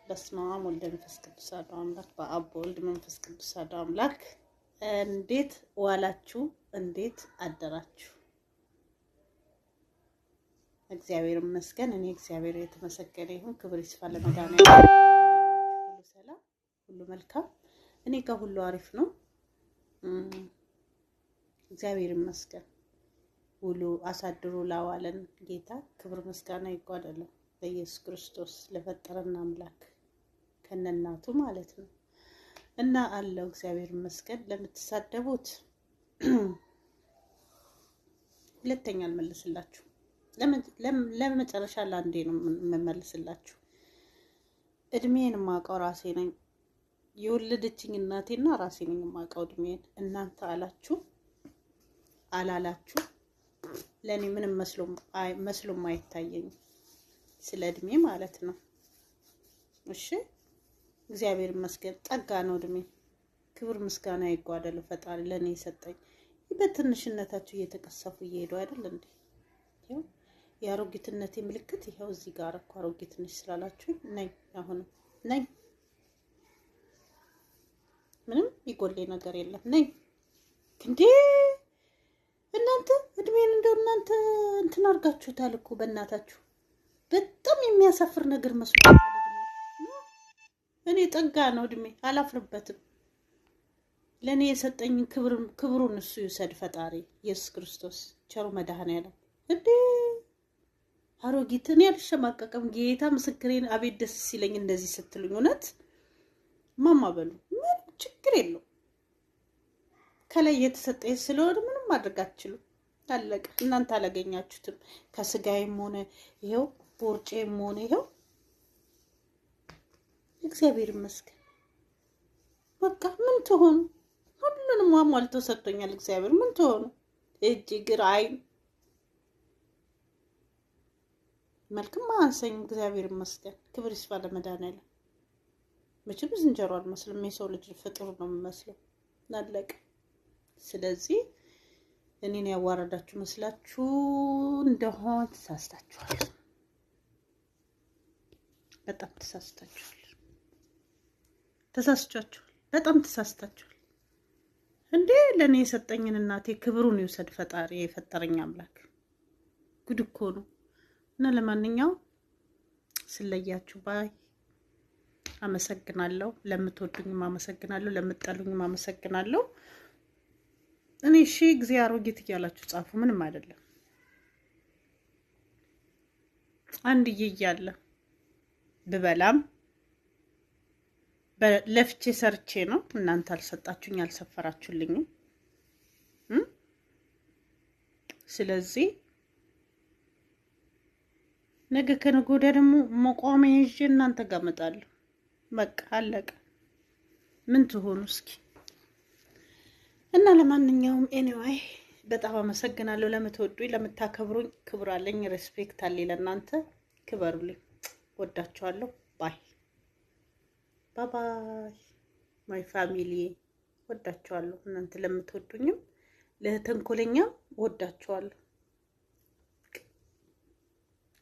በስመ አብ ወወልድ ወመንፈስ ቅዱስ አሐዱ አምላክ በአብ ወልድ መንፈስ ቅዱስ አሐዱ አምላክ። እንዴት ዋላችሁ? እንዴት አደራችሁ? እግዚአብሔር ይመስገን። እኔ እግዚአብሔር የተመሰገነ ይሁን። ክብር ይስፋ ለመድኃኒዓለም። ሁሉ ሰላም፣ ሁሉ መልካም። እኔ ጋር ሁሉ አሪፍ ነው። እግዚአብሔር ይመስገን። ሁሉ አሳድሮ ላዋለን ጌታ ክብር ምስጋና ይጓደለው ለኢየሱስ ክርስቶስ ለፈጠረና አምላክ ከነናቱ ማለት ነው። እና አለው እግዚአብሔር ይመስገን። ለምትሳደቡት ሁለተኛ አልመልስላችሁ። ለመጨረሻ ለአንዴ ነው የምመልስላችሁ። እድሜን ማቀው ራሴ ነኝ። የወለደችኝ እናቴና ራሴ ነኝ ማቀው እድሜን። እናንተ አላችሁ አላላችሁ ለኔ ምንም መስሎም አይታየኝ ስለ እድሜ ማለት ነው። እሺ እግዚአብሔር ይመስገን። ጠጋ ነው እድሜ። ክብር ምስጋና ይጓደለው ፈጣሪ ለኔ የሰጠኝ። በትንሽነታችሁ እየተቀሰፉ እየሄዱ አይደል እንዴ? ይሄው የአሮጊትነቴ ምልክት ይሄው እዚህ ጋር እኮ አሮጊትነሽ ስላላችሁ ነኝ። አሁን ነኝ። ምንም ይጎልኝ ነገር የለም ነኝ እንዴ? እናንተ እድሜን እንደው እናንተ እንትን አርጋችሁታል እኮ በእናታችሁ። በጣም የሚያሳፍር ነገር መስሎኝ። እኔ ጠጋ ነው እድሜ፣ አላፍርበትም። ለኔ የሰጠኝ ክብሩን እሱ ይውሰድ ፈጣሪ ኢየሱስ ክርስቶስ ቸሩ መድኃኒዓለም። እንዴ አሮጊትን ያልሸማቀቀም ጌታ ምስክሬን። አቤት ደስ ሲለኝ እንደዚህ ስትሉኝ። እውነት ማማ በሉ ምን ችግር የለው። ከላይ የተሰጠኝ ስለሆነ ምንም ማድረግ አትችሉም። ታለቀ። እናንተ አላገኛችሁትም። ከስጋዬም ሆነ ይሄው ቦርጬም ሆነ ይሄው እግዚአብሔር ይመስገን። በቃ ምን ትሆኑ? ሁሉንም አሟልቶ ሰጥቶኛል እግዚአብሔር። ምን ትሆኑ? እጅ እግር አይን መልክም አንሰኝም እግዚአብሔር ይመስገን። ክብር ይስፋ ለመድኃኒዓለም። መቼም ዝንጀሮ አልመስልም። የሰው ልጅ ፍጡር ነው የምመስለው። ታለቀ። ስለዚህ እኔን ያዋረዳችሁ መስላችሁ እንደሆነ ተሳስታችኋል። በጣም ተሳስታችኋል። በጣም ተሳስታችኋል። እንዴ ለኔ የሰጠኝን እናቴ ክብሩን ይውሰድ ፈጣሪ የፈጠረኝ አምላክ። ጉድ እኮ ነው። እና ለማንኛውም ስለያችሁ ባይ አመሰግናለሁ። ለምትወዱኝም አመሰግናለሁ፣ ለምትጠሉኝም አመሰግናለሁ። እኔ እሺ ጊዜ አሮጊት እያላችሁ ጻፉ፣ ምንም አይደለም። አንድዬ እያለ ብበላም ለፍቼ ሰርቼ ነው። እናንተ አልሰጣችሁኝ፣ አልሰፈራችሁልኝም። ስለዚህ ነገ ከነገ ወዲያ ደግሞ መቋሚያ ይዤ እናንተ ጋር እመጣለሁ። በቃ አለቀ። ምን ትሆኑ እስኪ? እና ለማንኛውም ኤኒዌይ በጣም አመሰግናለሁ። ለምትወዱኝ ለምታከብሩኝ ክብር አለኝ፣ ሬስፔክት አለኝ ለእናንተ። ክበሩልኝ። ወዳችኋለሁ። ባይ ባይ ማይ ፋሚሊ። ወዳችኋለሁ። እናንተ ለምትወዱኝም ለተንኮለኛም ወዳችኋለሁ።